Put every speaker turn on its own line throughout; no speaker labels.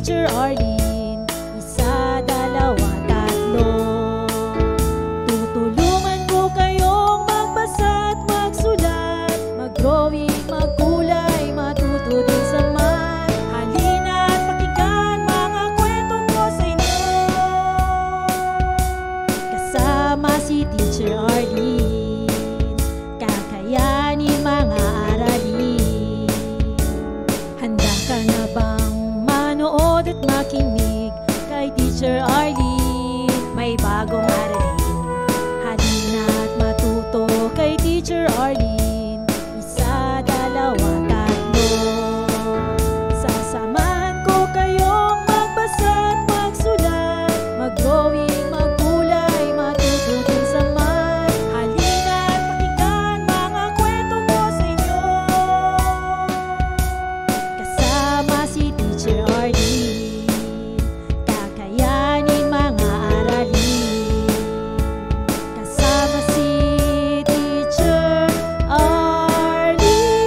Teacher Arlene. Isa, dalawa, tatlo. Tutulungan ko kayong magbasa at magsulat, mag-drawing, magkulay, matuto din sa math. Halina at pakinggan mga kwento ko sa inyo. Kasama si Teacher Arlene, kakayanin mga aralin. Handa ka na bang manood at makinig kay Teacher Arlene? May bagong aralin. Halina at matuto kay Teacher Arlene. Isa, dalawa, tatlo. Sasamahan ko kayong magbasa at magsulat, mag-drawing, magkulay, matuto din sa math. Halina at pakinggan mga kwento ko sa inyo. Kasama si Teacher Arlene, kakayanin mga aralin. Kasama si Teacher Arlene.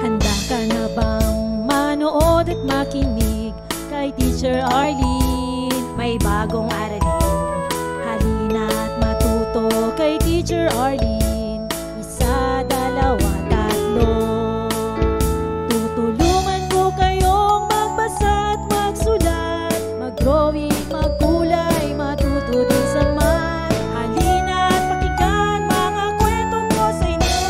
Handa ka na bang manood at makinig kay Teacher Arlene? May bagong aralin. Halina at matuto kay Teacher Arlene. Isa, dalawa, tatlo. Tutulungan ko kayong magbasa at magsulat, mag-drawing, magkulay, matuto din sa math. Halina at pakinggan mga kwento ko sa inyo.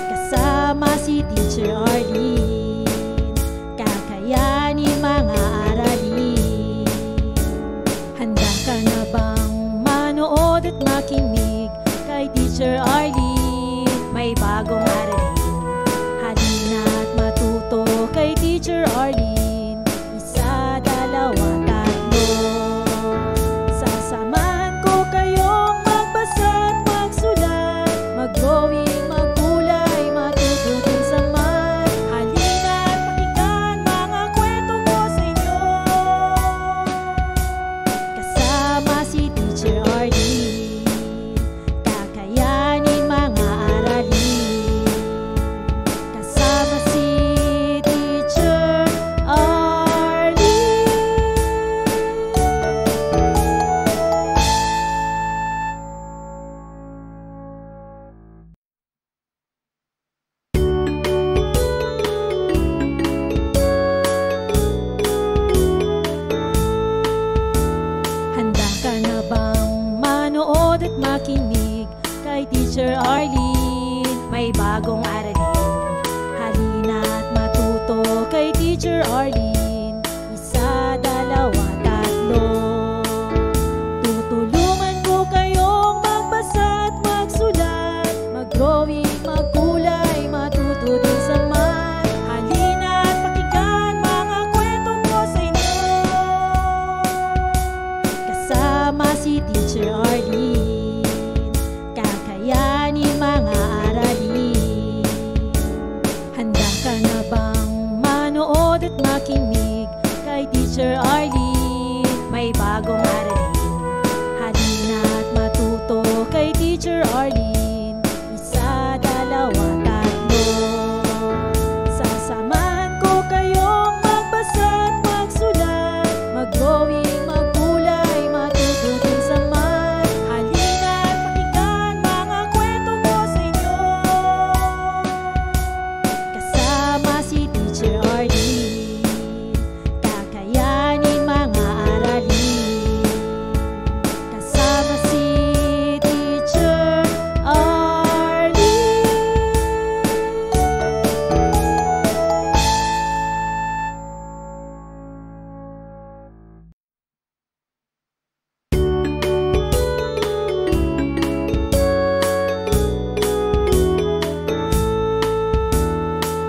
Kasama si Teacher Arlene, kakayanin mga aralin. Handa ka na bang manood at makinig kay Teacher Arlene? May bagong aralin. Halina at matuto kay Teacher Arlene. Isa, dalawa, tatlo. Sasamahan ko kayong magbasa at magsulat, mag-drawing, magkulay, matuto din sa math. Halina at pakinggan mga kwento ko sa inyo. Kasama si Teacher Arlene, kakayanin mga aralin. Kasama si Teacher Arlene. Handa ka na bang manood at makinig kay Teacher Arlene? May bagong aralin. Halina at matuto kay Teacher Arlene. Isa, dalawa, tatlo. Tutulungan ko kayong magbasa at magsulat, mag-drawing, magkulay, matuto din sa math. Halina at pakinggan mga kwento ko sa inyo. Kasama si Teacher Arlene, kakayanin mga aralin. Handa ka na bang manood at makinig kay Teacher Arlene? May bagong aralin. Halina at matuto kay Teacher Arlene. Isa, dalawa, tatlo. Sasamahan ko kayong magbasa at magsulat, mag-drawing, magkulay, matuto din sa math. Halina at pakinggan mga kwento ko sa inyo. Kasama si Teacher Arlene, kakayanin mga aralin. Kasama si Teacher Arlene.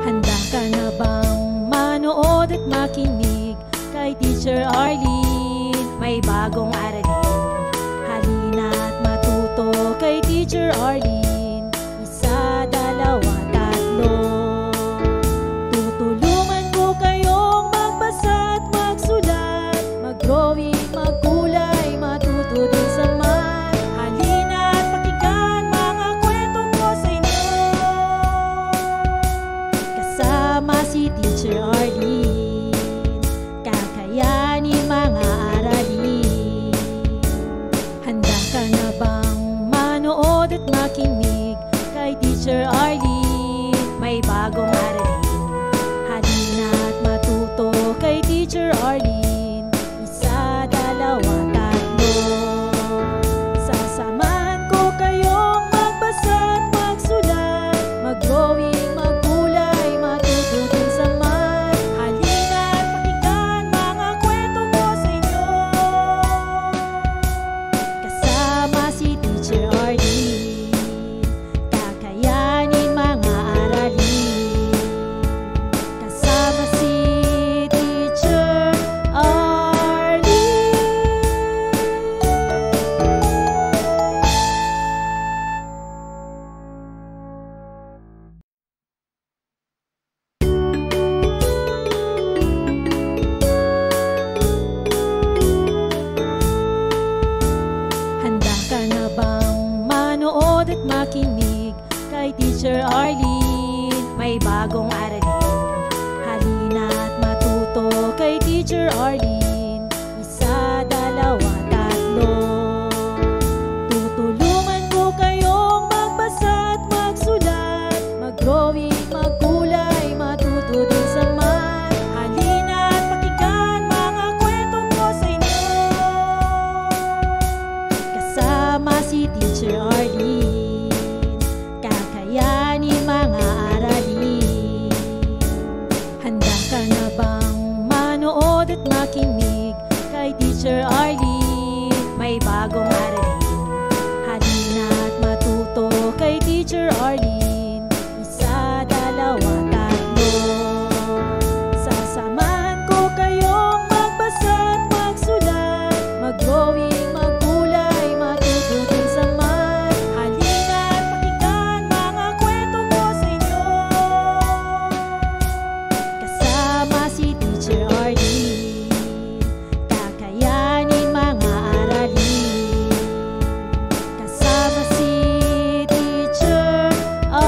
Handa ka na bang manood at makinig kay Teacher Arlene? May bagong aralin. Halina at matuto kay Teacher Arlene. Isa, dalawa, tatlo. manood at makinig kay Teacher Arlene. May bagong aralin, halina at matuto kay Teacher Arlene. Isa, dalawa, tatlo. Sasamahan ko kayong magbasa at magsulat, mag-drawing, magkulay, matuto din sa math. Halina at pakinggan mga kwento ko sa inyo, kasama si Teacher Arlene. Kakayanin mga aralin, kasama si Teacher Arlene. Handa ka na bang manood at makinig kay Teacher Arlene? May bagong aralin, halina at matuto kay Teacher Arlene. Isa, dalawa, tatlo. Tutulungan ko kayong magbasa at magsulat, mag-drawing, magkulay, matuto din sa math. Halina at pakinggan mga kwento ko sa inyo, kasama si Teacher Arlene. Kakayanin mga aralin. Handa ka na bang manood at makinig kay Teacher Arlene? May bagong aralin, halina at matuto kay Teacher Arlene. Isa, dalawa, tatlo. Sasamahan ko kayong magbasa at magsulat, mag-drawing, magkulay, matuto din sa math. Halina at pakinggan mga kwento ko sa inyo, kasama si Teacher Arlene. Kakayanin mga aralin, kasama si Teacher Arlene.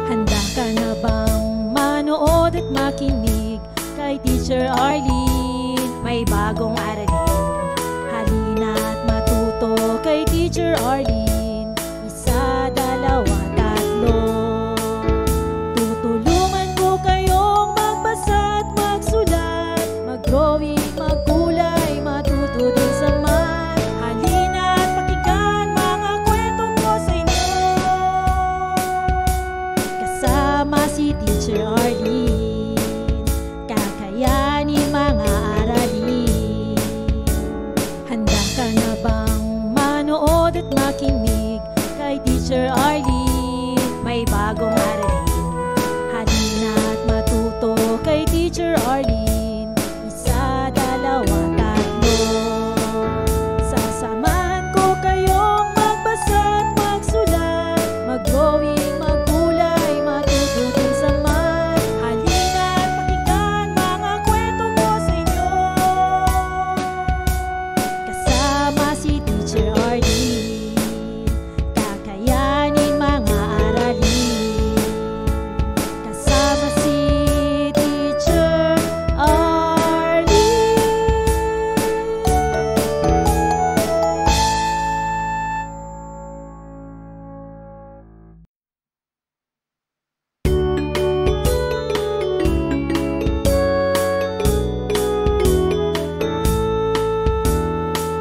Handa ka na bang manood at makinig kay Teacher Arlene? May bagong aralin, halina at matuto kay Teacher Arlene. Isa, dalawa, tatlo. Tutulungan ko kayong magbasa at magsulat, mag-drawing, magkulay, matuto din sa math. Halina at pakinggan mga kwento ko sa inyo, kasama si Teacher Arlene. Kakayanin mga aralin. Handa ka na bang manood at makinig kay Teacher Arlene? May bagong aralin, halina at matuto kay Teacher Arlene. Isa, dalawa, tatlo. Sasamahan ko kayong magbasa at magsulat, mag-drawing, magkulay, matuto din sa math. Halina at pakinggan mga kwento ko sa inyo, kasama si Teacher Arlene. Kakayanin mga aralin, kasama si Teacher Arlene.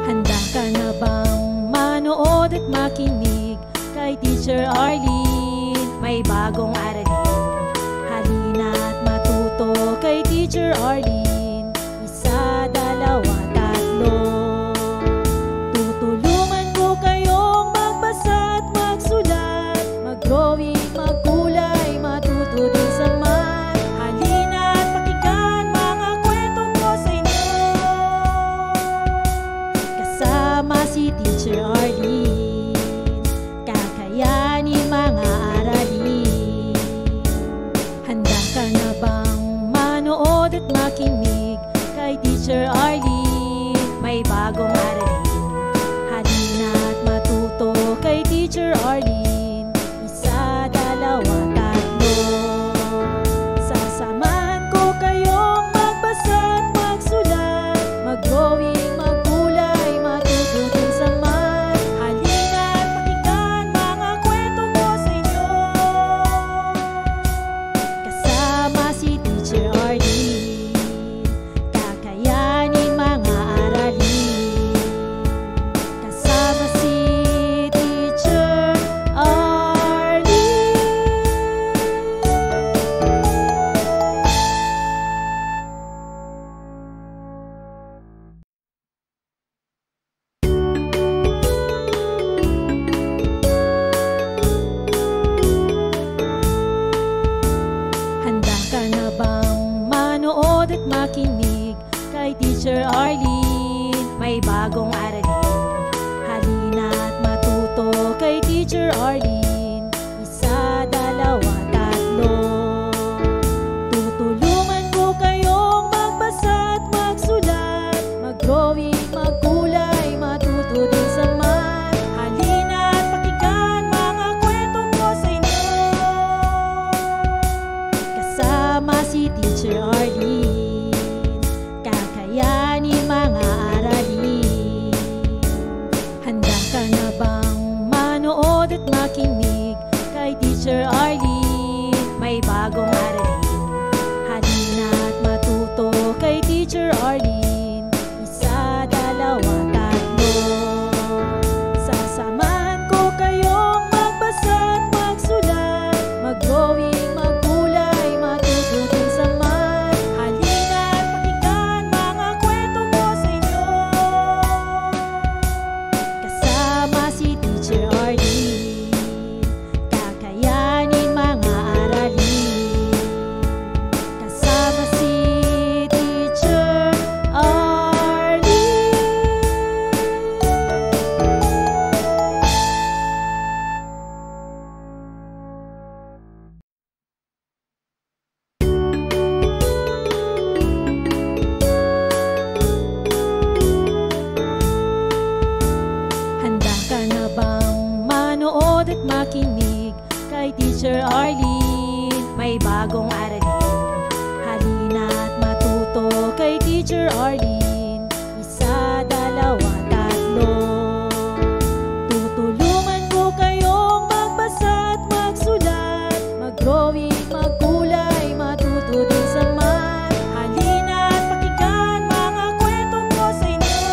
Handa ka na bang manood at makinig kay Teacher Arlene? May bagong aralin, halina at matuto kay Teacher Arlene. Isa, dalawa, tatlo. Tutulungan ko kayong magbasa at magsulat, mag-drawing, magkulay, matuto din sa math. Halina at pakinggan mga kwento ko sa inyo, kasama si Teacher Arlene. Kakayanin mga aralin. Handa ka na bang manood at makinig kay Teacher Arlene? May bagong aralin, Teacher Arlene. Isa, dalawa, tatlo. Sasamahan ko kayong magbasa at magsulat, mag-drawing, maggulay, matuto din sa math. Halina't pakinggan mga kwento ko sa inyo. Kasama si Teacher Arlene, kakayanin mga aralin. Kasama si Teacher Arlene. Handa ka na bang manood at makinig kay Teacher Arlene? May bagong aralin. Halina't matuto kay Teacher Arlene. Isa, dalawa, tatlo. Tutulungan ko kayong magbasa at magsulat, mag-drawing, maggulay, matuto din sa math. Halina't pakinggan mga kwento ko sa inyo. Kasama si Teacher Arlene, kakayanin mga aralin. Handa ka na bang manood at makinig kay Teacher Arlene? May bagong aralin. Halina't matuto kay Teacher Arlene. Isa, dalawa, tatlo. Sasamahan ko kayong magbasa at magsulat, mag-drawing, maggulay, matuto din sa math. Halina't pakinggan mga kwento ko sa inyo. Kasama si Teacher Arlene, kakayanin mga aralin. Kasama si Teacher Arlene. Handa ka na bang manood at makinig kay Teacher Arlene? May bagong aralin. Halina't matuto kay Teacher Arlene. Isa, dalawa, tatlo. Tutulungan ko kayong magbasa at magsulat, mag-drawing, maggulay, matuto din sa math. Halina't pakinggan mga kwento ko sa inyo.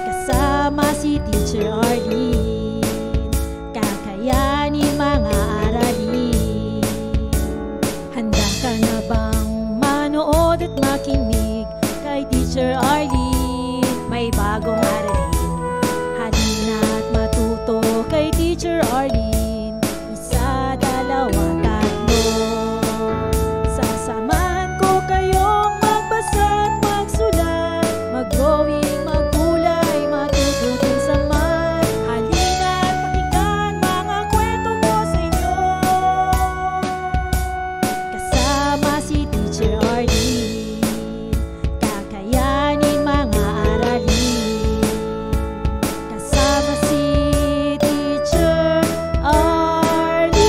Kasama si Teacher Arlene, kakayanin mga aralin. Handa ka na bang manood at makinig kay Teacher Arlene? May bagong aralin. Halina't matuto kay Teacher Arlene. Isa, dalawa, tatlo. Sasamahan ko kayong magbasa at magsulat, mag-drawing, maggulay, matuto din sa math. Halina't pakinggan mga kwento ko sa inyo. Kasama si Teacher Arlene, kakayanin mga aralin. Kasama si Teacher Arlene.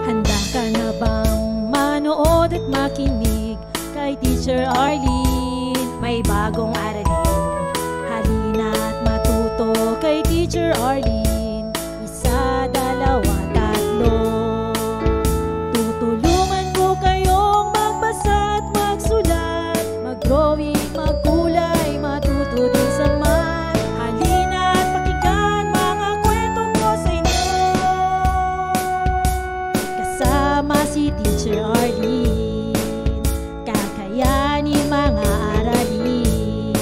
Handa ka na bang manood at makinig kay Teacher Arlene? May bagong aralin. Halina't matuto kay Teacher Arlene. Isa, dalawa, tatlo. Tutulungan ko kayong magbasa at magsulat, mag-drawing, maggulay, matuto din sa math. Halina't pakinggan mga kwento ko sa inyo. Kasama si Teacher Arlene, kakayanin mga aralin.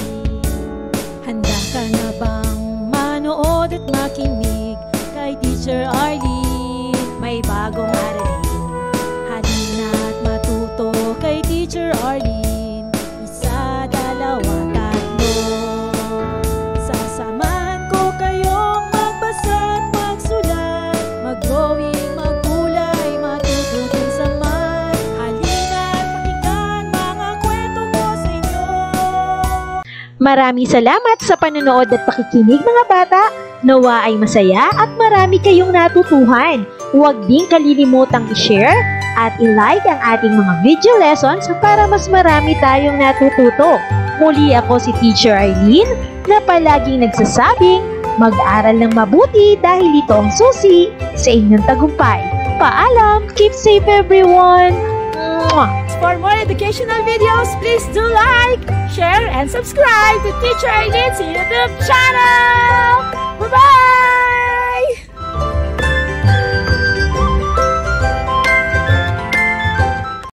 Maraming salamat sa panonood at pakikinig mga bata. Nawa ay masaya at marami kayong natutuhan. Huwag din kalilimutang i-share at i-like ang ating mga video lessons para mas marami tayong natututo. Muli ako si Teacher Arlene na palaging nagsasabing mag-aral ng mabuti dahil ito ang susi sa inyong tagumpay. Paalam! Keep safe everyone! For more educational videos, please do like, share, and subscribe to Teacher Arlene's YouTube channel! Bye-bye!